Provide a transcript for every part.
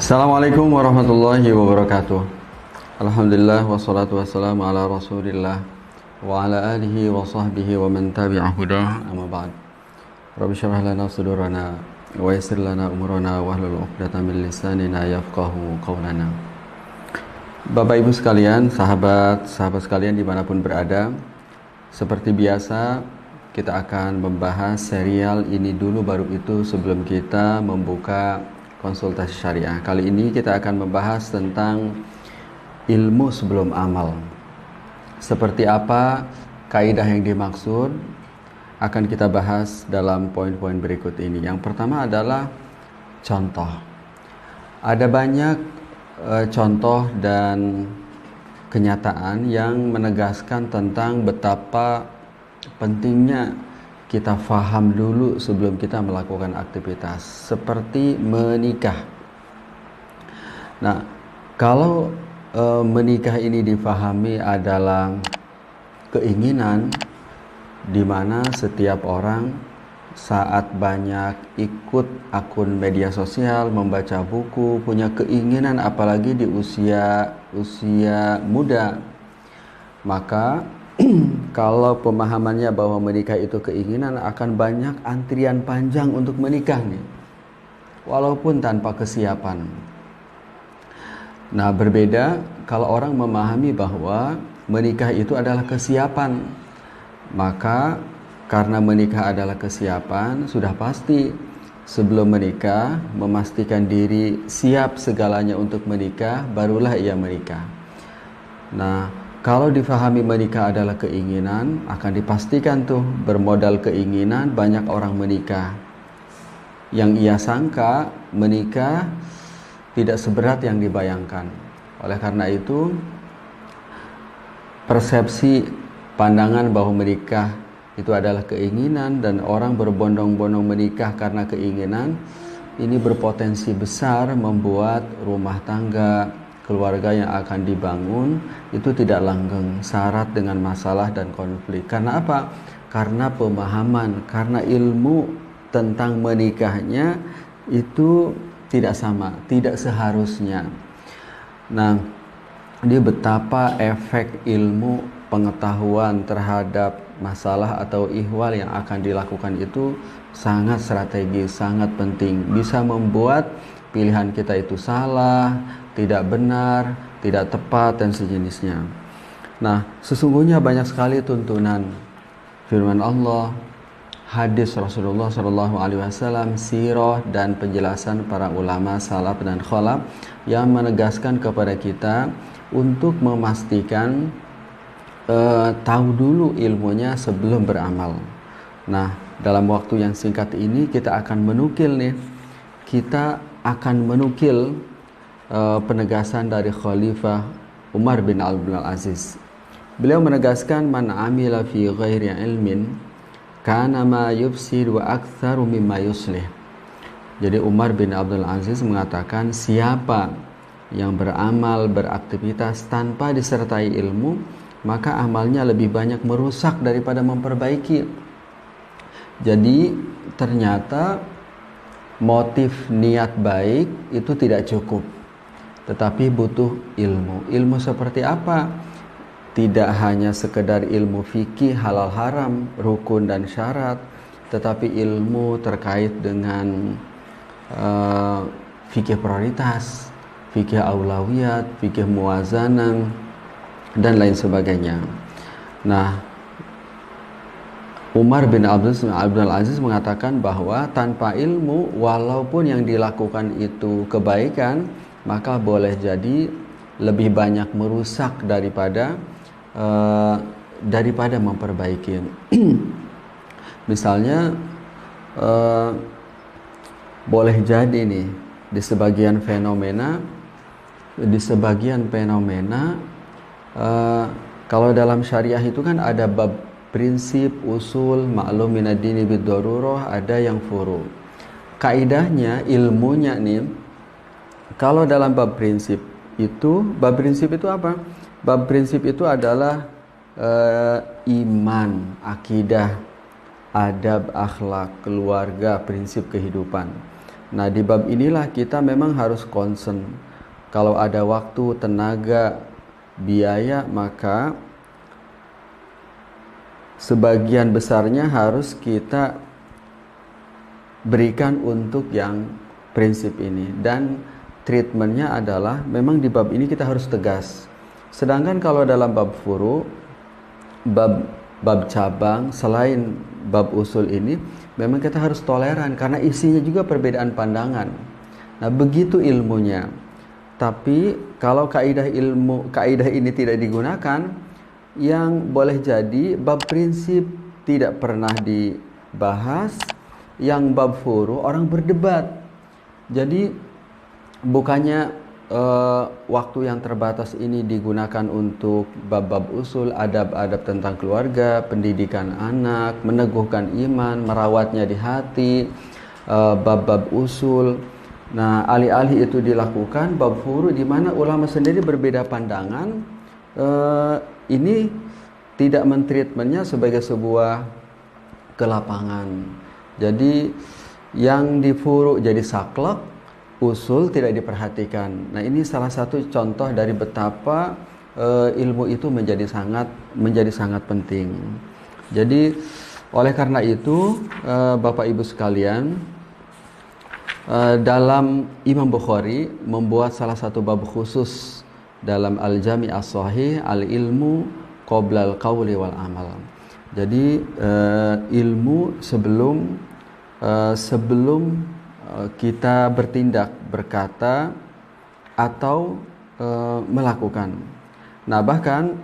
Assalamualaikum warahmatullahi wabarakatuh. Alhamdulillah wassalatu wassalamu ala rasulillah wa ala alihi wa sahbihi wa man tabi'a hudah, amma ba'd. Rabbi syrah lana sudurana wa yassir lana umurana wahlul 'uqdatam min lisanina yafqahu qawlana. Bapak Ibu sekalian, sahabat sekalian dimanapun berada, seperti biasa kita akan membahas serial Ini Dulu Baru Itu sebelum kita membuka konsultasi syariah. Kali ini kita akan membahas tentang ilmu sebelum amal. Seperti apa kaidah yang dimaksud akan kita bahas dalam poin-poin berikut ini. Yang pertama adalah contoh. Ada banyak contoh dan kenyataan yang menegaskan tentang betapa pentingnya kita faham dulu sebelum kita melakukan aktivitas, seperti menikah. Nah, kalau menikah ini difahami adalah keinginan di mana setiap orang saat banyak ikut akun media sosial, membaca buku, punya keinginan apalagi di usia muda, maka kalau pemahamannya bahwa menikah itu keinginan, akan banyak antrian panjang untuk menikah nih, walaupun tanpa kesiapan. Nah, berbeda kalau orang memahami bahwa menikah itu adalah kesiapan, maka karena menikah adalah kesiapan, sudah pasti sebelum menikah memastikan diri siap segalanya untuk menikah, barulah ia menikah. Nah, kalau difahami menikah adalah keinginan, akan dipastikan tuh bermodal keinginan banyak orang menikah. Yang ia sangka menikah tidak seberat yang dibayangkan. Oleh karena itu, persepsi pandangan bahwa menikah itu adalah keinginan dan orang berbondong-bondong menikah karena keinginan, ini berpotensi besar membuat rumah tangga, keluarga yang akan dibangun itu tidak langgeng, syarat dengan masalah dan konflik. Karena apa? Karena pemahaman, karena ilmu tentang menikahnya itu tidak sama, tidak seharusnya. Nah, ini betapa efek ilmu pengetahuan terhadap masalah atau ihwal yang akan dilakukan itu sangat strategis, sangat penting. Bisa membuat pilihan kita itu salah, tidak benar, tidak tepat, dan sejenisnya. Nah, sesungguhnya banyak sekali tuntunan firman Allah, hadis Rasulullah SAW, sirah dan penjelasan para ulama salaf dan khalaf yang menegaskan kepada kita untuk memastikan tahu dulu ilmunya sebelum beramal. Nah, dalam waktu yang singkat ini kita akan menukil penegasan dari Khalifah Umar bin Abdul Aziz. Beliau menegaskan, man amila fi ghairi ilmin kana ma yufsid wa aktsaru mimma yuslih. Jadi Umar bin Abdul Aziz mengatakan, siapa yang beramal, beraktivitas tanpa disertai ilmu, maka amalnya lebih banyak merusak daripada memperbaiki. Jadi ternyata motif niat baik itu tidak cukup, tetapi butuh ilmu. Ilmu seperti apa? Tidak hanya sekedar ilmu fikih halal haram, rukun dan syarat, tetapi ilmu terkait dengan fikih prioritas, fikih aulawiyat, fikih muwazanah, dan lain sebagainya. Nah, Umar bin Abdul Aziz mengatakan bahwa tanpa ilmu, walaupun yang dilakukan itu kebaikan, maka boleh jadi lebih banyak merusak daripada memperbaiki. Misalnya, boleh jadi nih di sebagian fenomena, kalau dalam syariah itu kan ada bab prinsip, usul, maklum minad dini bid darurah, ada yang furu. Kaidahnya, ilmunya nih, kalau dalam bab prinsip itu apa? Bab prinsip itu adalah iman, akidah, adab, akhlak, keluarga, prinsip kehidupan. Nah, di bab inilah kita memang harus concern. Kalau ada waktu, tenaga, biaya, maka sebagian besarnya harus kita berikan untuk yang prinsip ini. Dan treatmentnya adalah memang di bab ini kita harus tegas. Sedangkan kalau dalam bab furu, bab cabang, selain bab usul ini, memang kita harus toleran karena isinya juga perbedaan pandangan. Nah, begitu ilmunya. Tapi kalau kaidah ini tidak digunakan, yang boleh jadi bab prinsip tidak pernah dibahas, yang bab furu orang berdebat. Jadi bukannya waktu yang terbatas ini digunakan untuk bab-bab usul, adab-adab tentang keluarga, pendidikan anak, meneguhkan iman, merawatnya di hati, bab-bab usul. Nah, alih-alih itu dilakukan bab furu di mana ulama sendiri berbeda pandangan, ini tidak mentreatmentnya sebagai sebuah kelapangan. Jadi yang di furu jadi saklek, usul tidak diperhatikan. Nah, ini salah satu contoh dari betapa ilmu itu menjadi sangat penting. Jadi oleh karena itu, Bapak Ibu sekalian, dalam Imam Bukhari membuat salah satu bab khusus dalam Al-Jami' As-Sahih, al-ilmu qabla al-qawli wal amal. Jadi ilmu sebelum kita bertindak, berkata atau melakukan. Nah, bahkan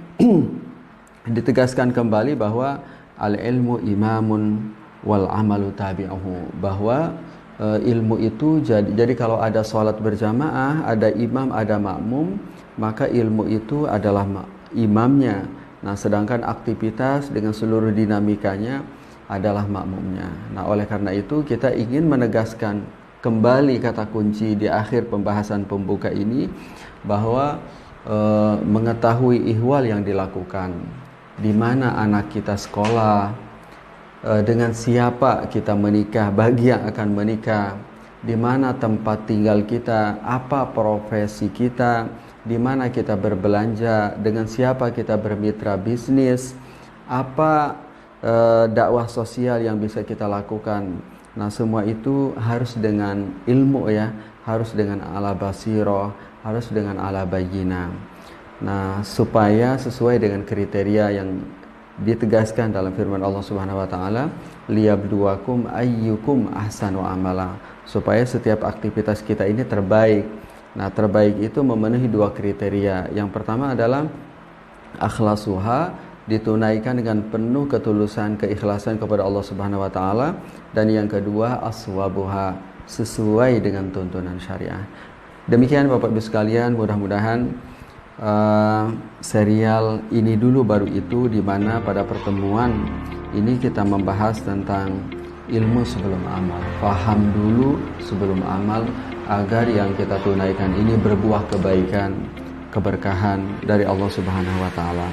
ditegaskan kembali bahwa al-ilmu imamun wal amalu tabi'uhu, bahwa ilmu itu jadi kalau ada sholat berjamaah, ada imam, ada makmum, maka ilmu itu adalah imamnya. Nah, sedangkan aktivitas dengan seluruh dinamikanya adalah makmumnya. Nah, oleh karena itu kita ingin menegaskan kembali kata kunci di akhir pembahasan pembuka ini, bahwa mengetahui ihwal yang dilakukan, di mana anak kita sekolah, dengan siapa kita menikah, bagi yang akan menikah, di mana tempat tinggal kita, apa profesi kita, di mana kita berbelanja, dengan siapa kita bermitra bisnis, apa dakwah sosial yang bisa kita lakukan. Nah, semua itu harus dengan ilmu ya, harus dengan ala basiroh, harus dengan ala bayyinah. Nah, supaya sesuai dengan kriteria yang ditegaskan dalam firman Allah Subhanahu wa taala, liyabluwakum ayyukum ahsanu amala, supaya setiap aktivitas kita ini terbaik. Nah, terbaik itu memenuhi dua kriteria. Yang pertama adalah akhlasuha, ditunaikan dengan penuh ketulusan, keikhlasan kepada Allah Subhanahu wa taala, dan yang kedua aswabuha, sesuai dengan tuntunan syariah. Demikian Bapak Ibu sekalian, mudah-mudahan serial ini dulu baru itu, di mana pada pertemuan ini kita membahas tentang ilmu sebelum amal. Faham dulu sebelum amal, agar yang kita tunaikan ini berbuah kebaikan, keberkahan dari Allah Subhanahu wa taala.